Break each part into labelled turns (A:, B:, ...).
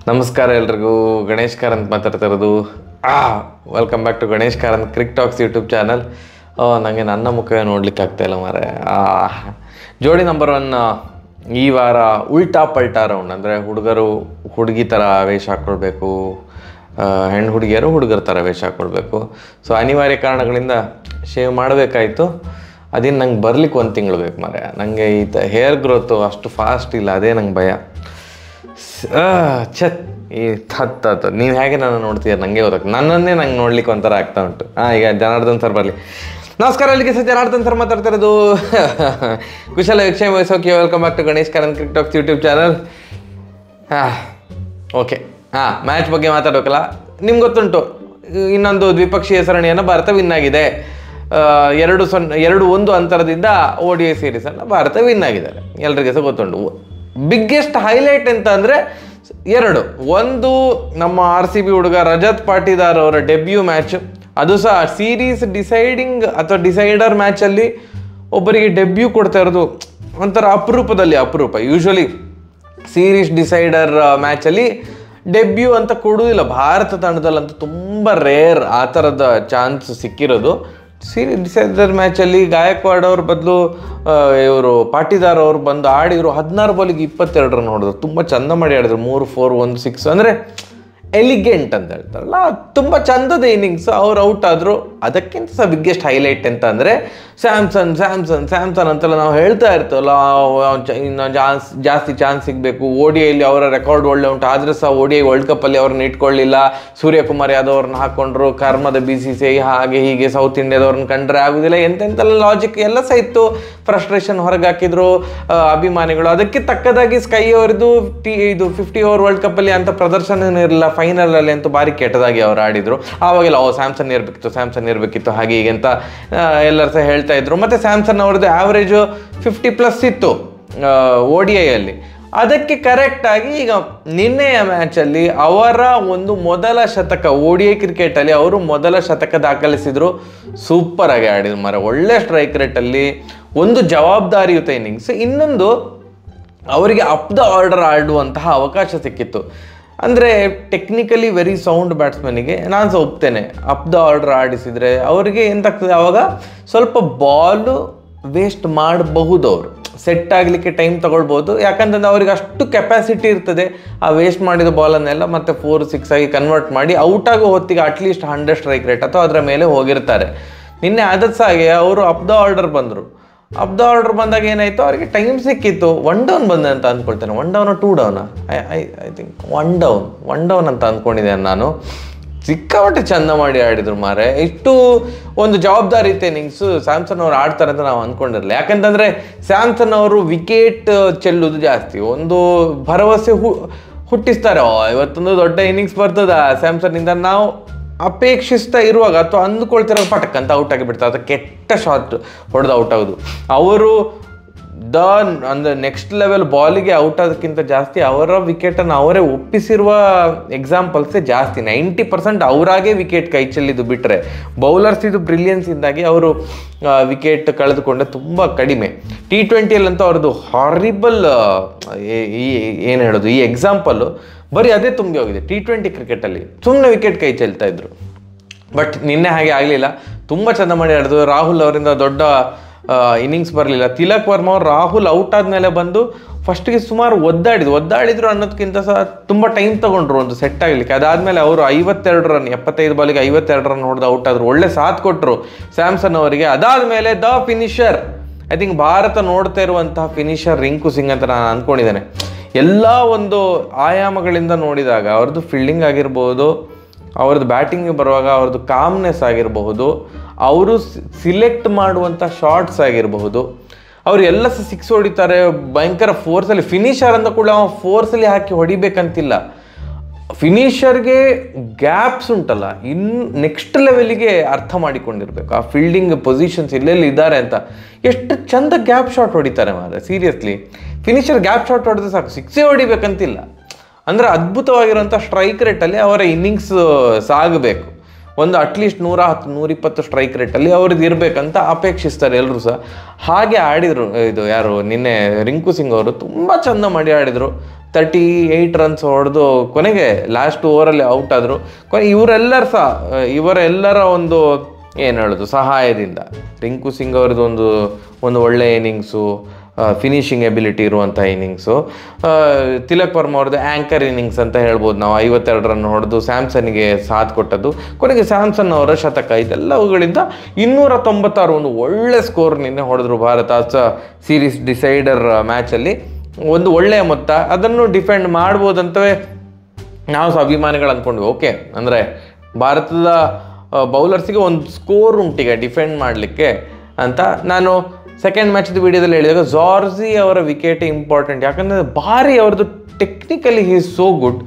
A: ನಮಸ್ಕಾರ ಎಲ್ರಿಗೂ, ಗಣೇಶ್ ಕಾರಂತ್ ಮಾತಾಡ್ತಾ ಇರೋದು. Welcome back to Ganesh Karanth Cric Talks YouTube channel. ನನಗೆ ನನ್ನ ಮುಖವೇ ನೋಡ್ಲಿಕ್ಕೆ ಆಗ್ತಾಯಿಲ್ಲ ಮಾರೆ. ಜೋಡಿ ನಂಬರ್ 1 ಈ ವಾರ ಉಲ್ಟಾ ಪಲ್ಟಾ ರೌಂಡ್. ಅಂದರೆ ಹುಡುಗರು ಹುಡುಗಿ ಥರ ವೇಷ ಹಾಕ್ಕೊಳ್ಬೇಕು, ಹೆಣ್ಣು ಹುಡುಗಿಯರು ಹುಡುಗರ ಥರ ವೇಷ ಹಾಕ್ಕೊಳ್ಬೇಕು. ಸೊ ಅನಿವಾರ್ಯ ಕಾರಣಗಳಿಂದ ಶೇವ್ ಮಾಡಬೇಕಾಯಿತು. ಅದೇನು ನಂಗೆ ಬರ್ಲಿಕ್ಕೆ 1 ತಿಂಗಳು ಬೇಕು ಮಾರೆ. ನನಗೆ ಹೇರ್ ಗ್ರೋತು ಅಷ್ಟು ಫಾಸ್ಟ್ ಇಲ್ಲ, ಅದೇ ನಂಗೆ ಭಯ. ಈ ಹತ್ತು ನೀವು ಹೇಗೆ ನಾನು ನೋಡ್ತೀರ ನನಗೆ ಗೊತ್ತಾಗ್ತದೆ. ನನ್ನನ್ನೇ ನಂಗೆ ನೋಡ್ಲಿಕ್ಕೆ ಒಂಥರ ಆಗ್ತಾ ಉಂಟು. ಈಗ ಜನಾರ್ದನ್ ಸರ್ ಬರಲಿ. ನಮಸ್ಕಾರ, ಅಲ್ಲಿಗೆ ಸರ್ ಜನಾರ್ದನ್ ಸರ್ ಮಾತಾಡ್ತಾ ಇರೋದು. ಕುಶಲ ವೀಕ್ಷಣೆ ವಯಸ್ಸೋಕೆ welcome back to Ganesh Karanth Cric Talks YouTube channel. Okay, match ಬಗ್ಗೆ ಮಾತಾಡೋಕಲ್ಲ. ನಿಮ್ಗೆ ಗೊತ್ತುಂಟು, ಇನ್ನೊಂದು ದ್ವಿಪಕ್ಷೀಯ ಸರಣಿಯನ್ನು ಭಾರತ ವಿನ್ ಆಗಿದೆ. 2-1 ಅಂತರದಿಂದ ODI ಸೀರೀಸನ್ನು ಭಾರತ ವಿನ್ ಆಗಿದ್ದಾರೆ. ಎಲ್ರಿಗೆ ಸಹ ಗೊತ್ತುಂಟು. ಬಿಗ್ಗೆಸ್ಟ್ ಹೈಲೈಟ್ ಅಂತ ಅಂದರೆ 2. ಒಂದು, ನಮ್ಮ RCB ಹುಡುಗ ರಜತ್ ಪಾಟಿದಾರ್ ಅವರ ಡೆಬ್ಯೂ ಮ್ಯಾಚ್. ಅದು ಸಹ ಸೀರೀಸ್ ಡಿಸೈಡಿಂಗ್ ಅಥವಾ ಡಿಸೈಡರ್ ಮ್ಯಾಚಲ್ಲಿ ಒಬ್ಬರಿಗೆ ಡೆಬ್ಯೂ ಕೊಡ್ತಾ ಇರೋದು ಒಂಥರ ಅಪರೂಪದಲ್ಲಿ ಅಪರೂಪ. ಯೂಶ್ವಲಿ ಸೀರೀಸ್ ಡಿಸೈಡರ್ ಮ್ಯಾಚಲ್ಲಿ ಡೆಬ್ಯೂ ಅಂತ ಕೊಡುವುದಿಲ್ಲ. ಭಾರತ ತಂಡದಲ್ಲಂತೂ ತುಂಬ ರೇರ್ ಆ ಥರದ ಚಾನ್ಸ್ ಸಿಕ್ಕಿರೋದು. ಸೀರೀಸ್ ಡಿಸೈಡರ್ ಮ್ಯಾಚಲ್ಲಿ ಗಾಯಕ್ವಾಡ್ ಅವ್ರ ಬದಲು ಇವರು ಪಾಟಿದಾರ್ ಅವರು ಬಂದು ಆಡಿದ್ರು. 16 ಬಾಲಿಗೆ 22 ರನ್ ಹೊಡೆದ್ರು. ತುಂಬ ಚಂದ ಮಾಡಿ ಆಡಿದ್ರು. 3 4 1 6 ಅಂದರೆ ಎಲಿಗೆಂಟ್ ಅಂತ ಹೇಳ್ತಾರಲ್ಲ, ತುಂಬ ಚಂದದ ಇನ್ನಿಂಗ್ಸ್. ಅವ್ರು ಔಟ್ ಆದರು. ಅದಕ್ಕಿಂತ ಸಹ ಬಿಗ್ಗೆಸ್ಟ್ ಹೈಲೈಟ್ ಅಂತ ಅಂದರೆ ಸ್ಯಾಮ್ಸನ್ ಅಂತೆಲ್ಲ ನಾವು ಹೇಳ್ತಾ ಇರ್ತೇವಲ್ಲ, ಇನ್ನು ಜಾಸ್ತಿ ಚಾನ್ಸ್ ಸಿಗಬೇಕು. ODIಯಲ್ಲಿ ಅವರ ರೆಕಾರ್ಡ್ ಒಳ್ಳೆ ಉಂಟು, ಆದರೆ ಸಹ ODI ವರ್ಲ್ಡ್ ಕಪ್ಪಲ್ಲಿ ಅವ್ರನ್ನ ಇಟ್ಕೊಳ್ಳಿಲ್ಲ. ಸೂರ್ಯಕುಮಾರ್ ಯಾದವ್ ಅವ್ರನ್ನ ಹಾಕ್ಕೊಂಡ್ರು. ಕರ್ಮದ BCCI ಹಾಗೆ ಹೀಗೆ ಸೌತ್ ಇಂಡಿಯಾದವ್ರನ್ನ ಕಂಡ್ರೆ ಆಗೋದಿಲ್ಲ. ಎಂತೆಂತೆಲ್ಲ ಲಾಜಿಕ್ ಎಲ್ಲ ಸಹ ಇತ್ತು. ಫ್ರಸ್ಟ್ರೇಷನ್ ಹೊರಗೆ ಹಾಕಿದ್ರು ಅಭಿಮಾನಿಗಳು. ಅದಕ್ಕೆ ತಕ್ಕದಾಗಿ ಸ್ಕೈ ಅವರದು 50 ಓವರ್ ವರ್ಲ್ಡ್ ಕಪ್ಪಲ್ಲಿ ಅಂತ ಪ್ರದರ್ಶನ ಇರಲಿಲ್ಲ. ಫೈನಲಲ್ಲಿ ಅಂತೂ ಭಾರಿ ಕೆಟ್ಟದಾಗಿ ಅವ್ರು ಆಡಿದರು. ಆವಾಗೆಲ್ಲ ಸ್ಯಾಮ್ಸನ್ ಇರಬೇಕಿತ್ತು ಹಾಗೆ ಹೀಗೆ ಅಂತ ಎಲ್ಲರೂ ಸಹ ಹೇಳ್ತಾ ಇದ್ರು. ಮತ್ತು ಸ್ಯಾಮ್ಸನ್ ಅವ್ರದ್ದು ಆ್ಯಾವ್ರೇಜು 50+ ಇತ್ತು ODIಯಲ್ಲಿ. ಅದಕ್ಕೆ ಕರೆಕ್ಟಾಗಿ ಈಗ ನಿನ್ನೆಯ ಮ್ಯಾಚಲ್ಲಿ ಅವರ ಒಂದು ಮೊದಲ ಶತಕ, ODI ಕ್ರಿಕೆಟಲ್ಲಿ ಅವರು ಮೊದಲ ಶತಕ ದಾಖಲಿಸಿದರು. ಸೂಪರಾಗಿ ಆಡಿದ್ರು ಮಾರ. ಒಳ್ಳೆ ಸ್ಟ್ರೈಕ್ ರೇಟಲ್ಲಿ ಒಂದು ಜವಾಬ್ದಾರಿಯುತ ಇನ್ನಿಂಗ್ಸ್. ಇನ್ನೊಂದು, ಅವರಿಗೆ ಅಪ್ ದ ಆರ್ಡರ್ ಆಡುವಂತಹ ಅವಕಾಶ ಸಿಕ್ಕಿತ್ತು. ಅಂದರೆ ಟೆಕ್ನಿಕಲಿ ವೆರಿ ಸೌಂಡ್ ಬ್ಯಾಟ್ಸ್ಮನ್ನಿಗೆ ನಾನು ಸಹ ಒಪ್ತೇನೆ, ಅಪ್ ದ ಆರ್ಡರ್ ಆಡಿಸಿದರೆ ಅವರಿಗೆ ಎಂತಾಗ್ತದೆ, ಆವಾಗ ಸ್ವಲ್ಪ ಬಾಲು ವೇಸ್ಟ್ ಮಾಡಬಹುದು. ಅವರು ಸೆಟ್ ಆಗಲಿಕ್ಕೆ ಟೈಮ್ ತೊಗೊಳ್ಬೋದು. ಯಾಕಂತಂದ್ರೆ ಅವ್ರಿಗೆ ಅಷ್ಟು ಕೆಪಾಸಿಟಿ ಇರ್ತದೆ ಆ ವೇಸ್ಟ್ ಮಾಡಿದ ಬಾಲನ್ನೆಲ್ಲ ಮತ್ತೆ 4-6 ಆಗಿ ಕನ್ವರ್ಟ್ ಮಾಡಿ ಔಟ್ ಆಗೋ ಹೊತ್ತಿಗೆ ಅಟ್ಲೀಸ್ಟ್ 100 ಸ್ಟ್ರೈಕ್ ರೇಟ್ ಅಥವಾ ಅದರ ಮೇಲೆ ಹೋಗಿರ್ತಾರೆ. ನಿನ್ನೆ ಆದದ್ದು ಸಹ ಹಾಗೆ ಅವರು ಅಪ್ ದ ಆರ್ಡರ್ ಬಂದರು. ಅಪ್ ದ ಆರ್ಡರ್ ಬಂದಾಗ ಏನಾಯಿತು, ಅವರಿಗೆ ಟೈಮ್ ಸಿಕ್ಕಿತ್ತು. 1 ಡೌನ್ ಬಂದೆ ಅಂತ ಅಂದ್ಕೊಳ್ತೇನೆ. 1 ಡೌನ್ 2 ಡೌನಾ, ಐ ಥಿಂಕ್ 1 ಡೌನ್ ಅಂತ ಅಂದ್ಕೊಂಡಿದ್ದೇನೆ ನಾನು. ಸಿಕ್ಕಾಪಟ್ಟೆ ಚಂದ ಮಾಡಿ ಆಡಿದ್ರು ಮಾರೆ. ಇಷ್ಟು ಒಂದು ಜವಾಬ್ದಾರಿಯುತ ಇನ್ನಿಂಗ್ಸು ಸ್ಯಾಮ್ಸನ್ ಅವರು ಆಡ್ತಾರೆ ಅಂತ ನಾವು ಅಂದ್ಕೊಂಡಿರಲಿಲ್ಲ. ಯಾಕಂತಂದರೆ ಸ್ಯಾಮ್ಸನ್ ಅವರು ವಿಕೆಟ್ ಚೆಲ್ಲುವುದು ಜಾಸ್ತಿ, ಒಂದು ಭರವಸೆ ಹುಟ್ಟಿಸ್ತಾರೆ. ಇವತ್ತೊಂದು ದೊಡ್ಡ ಇನ್ನಿಂಗ್ಸ್ ಬರ್ತದ ಸ್ಯಾಮ್ಸನ್ನಿಂದ ನಾವು ಅಪೇಕ್ಷಿಸ್ತಾ ಇರುವಾಗ ಅಥವಾ ಅಂದ್ಕೊಳ್ತಿರೋ ಪಟಕ್ ಅಂತ ಔಟ್ ಆಗಿಬಿಡ್ತಾರೆ. ಅದು ಕೆಟ್ಟ ಶಾಟ್ ಹೊಡೆದು ಔಟ್ ಆಗೋದು. ಅವರು ಅಂದರೆ ನೆಕ್ಸ್ಟ್ ಲೆವೆಲ್ ಬಾಲಿಗೆ ಔಟ್ ಆಗೋದಕ್ಕಿಂತ ಜಾಸ್ತಿ ಅವರ ವಿಕೆಟನ್ನು ಅವರೇ ಒಪ್ಪಿಸಿರುವ ಎಕ್ಸಾಂಪಲ್ಸೇ ಜಾಸ್ತಿ. 90% ಅವರಾಗೇ ವಿಕೆಟ್ ಕೈ ಚೆಲ್ಲಿದ್ದು ಬಿಟ್ಟರೆ ಬೌಲರ್ಸ್ ಇದು ಬ್ರಿಲಿಯನ್ಸಿಂದಾಗಿ ಅವರು ವಿಕೆಟ್ ಕಳೆದುಕೊಂಡೆ ತುಂಬ ಕಡಿಮೆ. T20ಯಲ್ಲಂತೂ ಅವ್ರದ್ದು ಹಾರಿಬಲ್ ಏನು ಹೇಳೋದು, ಈ ಎಕ್ಸಾಂಪಲ್ಲು ಬರೀ ಅದೇ ತುಂಬಿ ಹೋಗಿದೆ. T20 ಕ್ರಿಕೆಟಲ್ಲಿ ಸುಮ್ಮನೆ ವಿಕೆಟ್ ಕೈ ಚೆಲ್ತಾ ಇದ್ರು. ಬಟ್ ನಿನ್ನೆ ಹಾಗೆ ಆಗಲಿಲ್ಲ. ತುಂಬ ಚೆಂದ ಮಾಡಿ ಆಡಿದ್ರು. ರಾಹುಲ್ ಅವರಿಂದ ದೊಡ್ಡ ಇನ್ನಿಂಗ್ಸ್ ಬರಲಿಲ್ಲ. ತಿಲಕ್ ವರ್ಮಾ ಅವರು ರಾಹುಲ್ ಔಟ್ ಆದಮೇಲೆ ಬಂದು ಫಸ್ಟಿಗೆ ಸುಮಾರು ಒದ್ದಾಡಿದ್ರು ಅನ್ನೋದಕ್ಕಿಂತ ಸಹ ತುಂಬ ಟೈಮ್ ತೊಗೊಂಡ್ರು ಒಂದು ಸೆಟ್ ಆಗಲಿಕ್ಕೆ. ಅದಾದಮೇಲೆ ಅವರು 52 ರನ್, 75 ಬಾಲಿಗೆ 52 ರನ್ ಹೊಡೆದು ಔಟ್ ಆದರು. ಒಳ್ಳೆ ಸಾಥ್ ಕೊಟ್ಟರು ಸ್ಯಾಮ್ಸನ್ ಅವರಿಗೆ. ಅದಾದಮೇಲೆ the finisher, I think Bharat ನೋಡ್ತಾ ಇರುವಂತಹ ಫಿನಿಷರ್ ರಿಂಕು ಸಿಂಗ್ ಅಂತ ನಾನು ಅಂದ್ಕೊಂಡಿದ್ದೇನೆ. ಎಲ್ಲ ಒಂದು ಆಯಾಮಗಳಿಂದ ನೋಡಿದಾಗ ಅವ್ರದ್ದು ಫೀಲ್ಡಿಂಗ್ ಆಗಿರ್ಬೋದು, ಅವ್ರದ್ದು ಬ್ಯಾಟಿಂಗ್ ಬರುವಾಗ ಅವ್ರದ್ದು ಕಾಮ್ನೆಸ್ ಆಗಿರಬಹುದು, ಅವರು ಸಿಲೆಕ್ಟ್ ಮಾಡುವಂಥ ಶಾರ್ಟ್ಸ್ ಆಗಿರಬಹುದು, ಅವರು ಎಲ್ಲ ಸಹ 6 ಹೊಡಿತಾರೆ ಭಯಂಕರ ಫೋರ್ಸಲ್ಲಿ. ಫಿನಿಷರ್ ಅಂದ ಕೂಡ ಫೋರ್ಸಲ್ಲಿ ಹಾಕಿ ಹೊಡಿಬೇಕಂತಿಲ್ಲ. ಫಿನಿಷರ್ಗೆ ಗ್ಯಾಪ್ಸ್ ಉಂಟಲ್ಲ, ನೆಕ್ಸ್ಟ್ ಲೆವೆಲಿಗೆ ಅರ್ಥ ಮಾಡಿಕೊಂಡಿರ್ಬೇಕು. ಆ ಫೀಲ್ಡಿಂಗ್ ಪೊಸಿಷನ್ಸ್ ಎಲ್ಲೆಲ್ಲಿ ಇದ್ದಾರೆ ಅಂತ. ಎಷ್ಟು ಚಂದ ಗ್ಯಾಪ್ ಶಾಟ್ ಹೊಡಿತಾರೆ ಮಾರೆ, ಸೀರಿಯಸ್ಲಿ. ಫಿನಿಷರ್ ಗ್ಯಾಪ್ ಶಾಟ್ ಹೊಡೆದ್ರೆ ಸಾಕು, 6 ಹೊಡಿಬೇಕಂತಿಲ್ಲ. ಅಂದರೆ ಅದ್ಭುತವಾಗಿರುವಂಥ ಸ್ಟ್ರೈಕ್ ರೇಟಲ್ಲಿ ಅವರ ಇನ್ನಿಂಗ್ಸ್ ಸಾಗಬೇಕು. ಒಂದು ಅಟ್ಲೀಸ್ಟ್ 110-120 ಸ್ಟ್ರೈಕ್ ರೇಟಲ್ಲಿ ಅವ್ರದ್ದು ಇರಬೇಕಂತ ಅಪೇಕ್ಷಿಸ್ತಾರೆ ಎಲ್ಲರೂ ಸಹ. ಹಾಗೆ ಆಡಿದರು. ಇದು ಯಾರು ನಿನ್ನೆ ರಿಂಕು ಸಿಂಗ್ ಅವರು ತುಂಬ ಚೆಂದ ಮಾಡಿ ಆಡಿದರು. 38 ರನ್ಸ್ ಹೊಡೆದು ಕೊನೆಗೆ ಲಾಸ್ಟ್ ಓವರಲ್ಲಿ ಔಟ್ ಆದರು. ಇವರೆಲ್ಲರ ಒಂದು ಏನು ಹೇಳೋದು ಸಹಾಯದಿಂದ ರಿಂಕು ಸಿಂಗ್ ಅವ್ರದ್ದು ಒಂದು ಒಳ್ಳೆಯ ಇನ್ನಿಂಗ್ಸು, ಫಿನಿಷಿಂಗ್ ಎಬಿಲಿಟಿ ಇರುವಂಥ ಇನ್ನಿಂಗ್ಸು, ತಿಲಕ್ ವರ್ಮ ಅವ್ರದ್ದು ಆ್ಯಂಕರ್ ಇನ್ನಿಂಗ್ಸ್ ಅಂತ ಹೇಳ್ಬೋದು ನಾವು. 52 ರನ್ ಹೊಡೆದು ಸ್ಯಾಮ್ಸನ್ಗೆ ಸಾಥ್ ಕೊಟ್ಟದ್ದು, ಕೊನೆಗೆ ಸ್ಯಾಮ್ಸನ್ ಅವರ ಶತಕ, ಇದೆಲ್ಲವುಗಳಿಂದ 296 ಒಂದು ಒಳ್ಳೆ ಸ್ಕೋರ್ ನಿನ್ನೆ ಹೊಡೆದ್ರು ಭಾರತ. ಸೀರೀಸ್ ಡಿಸೈಡರ್ ಮ್ಯಾಚಲ್ಲಿ ಒಂದು ಒಳ್ಳೆಯ ಮೊತ್ತ. ಅದನ್ನು ಡಿಫೆಂಡ್ ಮಾಡ್ಬೋದಂತವೇ ನಾವು ಸಹ ಅಭಿಮಾನಿಗಳು ಅಂದ್ಕೊಂಡ್ವಿ. ಓಕೆ, ಅಂದರೆ ಭಾರತದ ಬೌಲರ್ಸಿಗೆ ಒಂದು ಸ್ಕೋರ್ ಉಂಟೀಗ ಡಿಫೆಂಡ್ ಮಾಡಲಿಕ್ಕೆ ಅಂತ. ನಾನು ಸೆಕೆಂಡ್ ಮ್ಯಾಚ್ದು ವಿಡಿಯೋದಲ್ಲಿ ಹೇಳಿದಾಗ ಜಾರ್ಜಿ ಅವರ ವಿಕೆಟ್ ಇಂಪಾರ್ಟೆಂಟ್, ಯಾಕಂದರೆ ಭಾರಿ ಅವ್ರದ್ದು technically he is so good.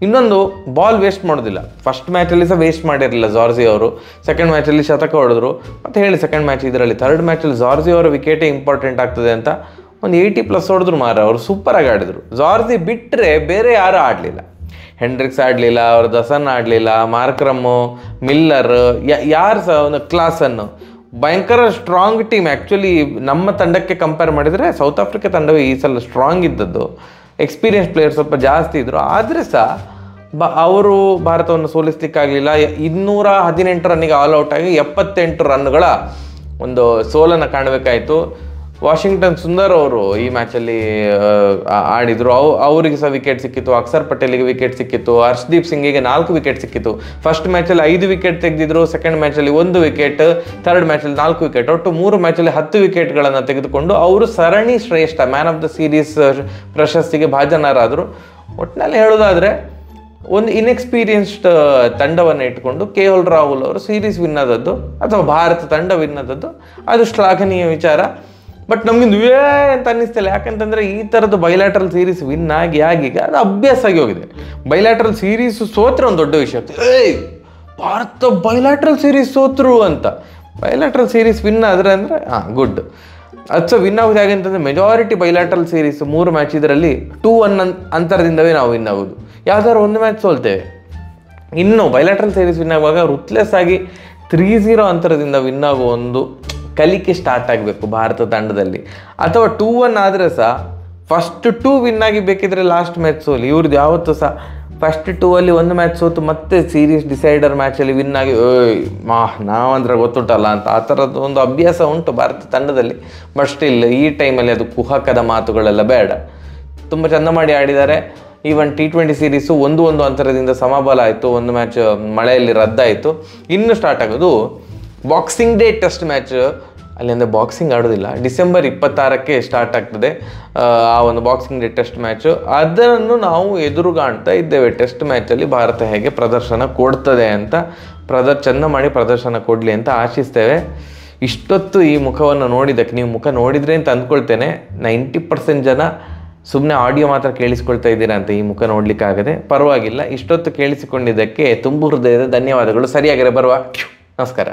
A: ಇನ್ನೊಂದು ಬಾಲ್ ವೇಸ್ಟ್ ಮಾಡೋದಿಲ್ಲ. ಫಸ್ಟ್ ಮ್ಯಾಚಲ್ಲಿ ಸಹ ವೇಸ್ಟ್ ಮಾಡಿರಲಿಲ್ಲ ಜಾರ್ಜಿ ಅವರು. ಸೆಕೆಂಡ್ ಮ್ಯಾಚಲ್ಲಿ ಶತಕ ಹೊಡೆದ್ರು. ಮತ್ತು ಹೇಳಿ ಸೆಕೆಂಡ್ ಮ್ಯಾಚ್ ಇದರಲ್ಲಿ ಥರ್ಡ್ ಮ್ಯಾಚಲ್ಲಿ ಜಾರ್ಜಿ ಅವರ ವಿಕೆಟೇ ಇಂಪಾರ್ಟೆಂಟ್ ಆಗ್ತದೆ ಅಂತ ಒಂದು 80+ ಹೊಡೆದ್ರು ಮಾರ. ಅವರು ಸೂಪರಾಗಿ ಆಡಿದರು. ಜಾರ್ಜಿ ಬಿಟ್ಟರೆ ಬೇರೆ ಯಾರೂ ಆಡಲಿಲ್ಲ. ಹೆಂಡ್ರಿಕ್ಸ್ ಆಡಲಿಲ್ಲ, ಅವ್ರ ದಸನ್ ಆಡಲಿಲ್ಲ, ಮಾರ್ಕ್ರಮ್ಮು, ಮಿಲ್ಲರ್, ಯಾರು ಸಹ ಒಂದು ಕ್ಲಾಸನ್ನು. ಭಯಂಕರ ಸ್ಟ್ರಾಂಗ್ ಟೀಮ್. ಆ್ಯಕ್ಚುಲಿ ನಮ್ಮ ತಂಡಕ್ಕೆ ಕಂಪೇರ್ ಮಾಡಿದರೆ ಸೌತ್ ಆಫ್ರಿಕಾ ತಂಡವೇ ಈ ಸಲ ಸ್ಟ್ರಾಂಗ್ ಇದ್ದದ್ದು. ಎಕ್ಸ್ಪೀರಿಯನ್ಸ್ ಪ್ಲೇಯರ್ ಸ್ವಲ್ಪ ಜಾಸ್ತಿ ಇದ್ದರು. ಆದರೆ ಸಹ ಅವರು ಭಾರತವನ್ನು ಸೋಲಿಸ್ಲಿಕ್ಕಾಗಲಿಲ್ಲ. 218 ರನ್ನಿಗೆ ಆಲ್ ಔಟ್ ಆಗಿ 78 ರನ್ಗಳ ಒಂದು ಸೋಲನ್ನು ಕಾಣಬೇಕಾಯಿತು. ವಾಷಿಂಗ್ಟನ್ ಸುಂದರ್ ಅವರು ಈ ಮ್ಯಾಚಲ್ಲಿ ಆಡಿದರು. ಅವರಿಗೆ ಸಹ ವಿಕೆಟ್ ಸಿಕ್ಕಿತ್ತು. ಅಕ್ಷರ್ ಪಟೇಲಿಗೆ ವಿಕೆಟ್ ಸಿಕ್ಕಿತ್ತು. ಹರ್ಷದೀಪ್ ಸಿಂಗಿಗೆ 4 ವಿಕೆಟ್ ಸಿಕ್ಕಿತ್ತು. ಫಸ್ಟ್ ಮ್ಯಾಚಲ್ಲಿ 5 ವಿಕೆಟ್ ತೆಗೆದಿದ್ರು. ಸೆಕೆಂಡ್ ಮ್ಯಾಚಲ್ಲಿ 1 ವಿಕೆಟ್, ಥರ್ಡ್ ಮ್ಯಾಚಲ್ಲಿ 4 ವಿಕೆಟ್, ಒಟ್ಟು 3 ಮ್ಯಾಚಲ್ಲಿ 10 ವಿಕೆಟ್ಗಳನ್ನು ತೆಗೆದುಕೊಂಡು ಅವರು ಸರಣಿ ಶ್ರೇಷ್ಠ ಮ್ಯಾನ್ ಆಫ್ ದ ಸೀರೀಸ್ ಪ್ರಶಸ್ತಿಗೆ ಭಾಜನರಾದರು. ಒಟ್ಟಿನಲ್ಲಿ ಹೇಳೋದಾದರೆ ಒಂದು ಇನ್ಎಕ್ಸ್ಪೀರಿಯನ್ಸ್ಡ್ ತಂಡವನ್ನು ಇಟ್ಕೊಂಡು KL ರಾಹುಲ್ ಅವರು ಸೀರೀಸ್ ವಿನ್ ಆದದ್ದು ಅಥವಾ ಭಾರತ ತಂಡ ವಿನ್ ಆದದ್ದು ಅದು ಶ್ಲಾಘನೀಯ ವಿಚಾರ. ಬಟ್ ನಮಗಿಂದು ಅಂತ ಅನ್ನಿಸ್ತಿಲ್ಲ. ಯಾಕಂತಂದರೆ ಈ ಥರದ್ದು ಬೈಲ್ಯಾಟ್ರಲ್ ಸೀರೀಸ್ ವಿನ್ ಆಗಿ ಆಗೀಗ ಅದು ಅಭ್ಯಾಸ ಆಗಿ ಹೋಗಿದೆ. ಬೈಲ್ಯಾಟ್ರಲ್ ಸೀರೀಸ್ ಸೋತ್ರೆ ಒಂದು ದೊಡ್ಡ ವಿಷಯ, ಭಾರತ ಬೈಲ್ಯಾಟ್ರಲ್ ಸೀರೀಸ್ ಸೋತ್ರು ಅಂತ. ಬೈಲ್ಯಾಟ್ರಲ್ ಸೀರೀಸ್ ವಿನ್ ಆದರೆ ಅಂದರೆ ಗುಡ್. ಅದು ವಿನ್ ಆಗೋದು ಹೇಗೆ ಅಂತಂದರೆ ಮೆಜಾರಿಟಿ ಬೈಲ್ಯಾಟ್ರಲ್ ಸೀರೀಸ್ 3 ಮ್ಯಾಚ್ ಇದರಲ್ಲಿ 2-1 ಅಂತರದಿಂದವೇ ನಾವು ವಿನ್ ಆಗೋದು. ಯಾವ್ದಾದ್ರು ಒಂದು ಮ್ಯಾಚ್ ಸೋಲ್ತೇವೆ. ಇನ್ನು ಬೈಲ್ಯಾಟ್ರಲ್ ಸೀರೀಸ್ ವಿನ್ ಆಗುವಾಗ ರುತ್ಲೆಸ್ ಆಗಿ 3-0 ಅಂತರದಿಂದ ವಿನ್ ಆಗೋ ಒಂದು ಕಲಿಕೆ ಸ್ಟಾರ್ಟ್ ಆಗಬೇಕು ಭಾರತ ತಂಡದಲ್ಲಿ. ಅಥವಾ 2-1 ಆದರೆ ಸಹ ಫಸ್ಟ್ 2 ವಿನ್ ಆಗಿ ಬೇಕಿದ್ರೆ ಲಾಸ್ಟ್ ಮ್ಯಾಚ್ ಸೋಲಿ. ಇವ್ರದ್ದು ಯಾವತ್ತೂ ಸಹ ಫಸ್ಟ್ 2ಅಲ್ಲಿ 1 ಮ್ಯಾಚ್ ಸೋತು ಮತ್ತೆ ಸೀರೀಸ್ ಡಿಸೈಡರ್ ಮ್ಯಾಚಲ್ಲಿ ವಿನ್ ಆಗಿ ನಾವಂದ್ರೆ ಗೊತ್ತುಂಟಲ್ಲ ಅಂತ ಆ ಥರದ್ದು ಒಂದು ಅಭ್ಯಾಸ ಉಂಟು ಭಾರತ ತಂಡದಲ್ಲಿ. ಬಟ್ ಸ್ಟಿಲ್ ಈ ಟೈಮಲ್ಲಿ ಅದು ಕುಹಕದ ಮಾತುಗಳೆಲ್ಲ ಬೇಡ. ತುಂಬ ಚೆಂದ ಮಾಡಿ ಆಡಿದ್ದಾರೆ. ಈವನ್ T20 ಸೀರೀಸು 1-1 ಅಂತರದಿಂದ ಸಮಬಲ ಆಯಿತು. 1 ಮ್ಯಾಚ್ ಮಳೆಯಲ್ಲಿ ರದ್ದಾಯಿತು. ಇನ್ನು ಸ್ಟಾರ್ಟ್ ಆಗೋದು ಬಾಕ್ಸಿಂಗ್ ಡೇ ಟೆಸ್ಟ್ ಮ್ಯಾಚ್. ಅಲ್ಲಿ ಅಂದರೆ ಬಾಕ್ಸಿಂಗ್ ಆಡೋದಿಲ್ಲ, ಡಿಸೆಂಬರ್ 26ಕ್ಕೆ ಸ್ಟಾರ್ಟ್ ಆಗ್ತದೆ ಆ ಒಂದು ಬಾಕ್ಸಿಂಗ್ ಡೇ ಟೆಸ್ಟ್ ಮ್ಯಾಚು. ಅದನ್ನು ನಾವು ಎದುರುಗಾಣ್ತಾ ಇದ್ದೇವೆ. ಟೆಸ್ಟ್ ಮ್ಯಾಚಲ್ಲಿ ಭಾರತ ಹೇಗೆ ಪ್ರದರ್ಶನ ಕೊಡ್ತದೆ ಅಂತ ಚೆಂದ ಮಾಡಿ ಪ್ರದರ್ಶನ ಕೊಡಲಿ ಅಂತ ಆಶಿಸ್ತೇವೆ. ಇಷ್ಟೊತ್ತು ಈ ಮುಖವನ್ನು ನೋಡಿದ್ದಕ್ಕೆ, ನೀವು ಮುಖ ನೋಡಿದರೆ ಅಂತ ಅಂದ್ಕೊಳ್ತೇನೆ, 90% ಜನ ಸುಮ್ಮನೆ ಆಡಿಯೋ ಮಾತ್ರ ಕೇಳಿಸ್ಕೊಳ್ತಾ ಇದ್ದೀರಾ ಅಂತ ಈ ಮುಖ ನೋಡಲಿಕ್ಕಾಗದೆ. ಪರವಾಗಿಲ್ಲ, ಇಷ್ಟೊತ್ತು ಕೇಳಿಸಿಕೊಂಡಿದ್ದಕ್ಕೆ ತುಂಬ ಹೃದಯದ ಧನ್ಯವಾದಗಳು. ಸರಿಯಾಗಿರೋ ಬರುವ. ನಮಸ್ಕಾರ.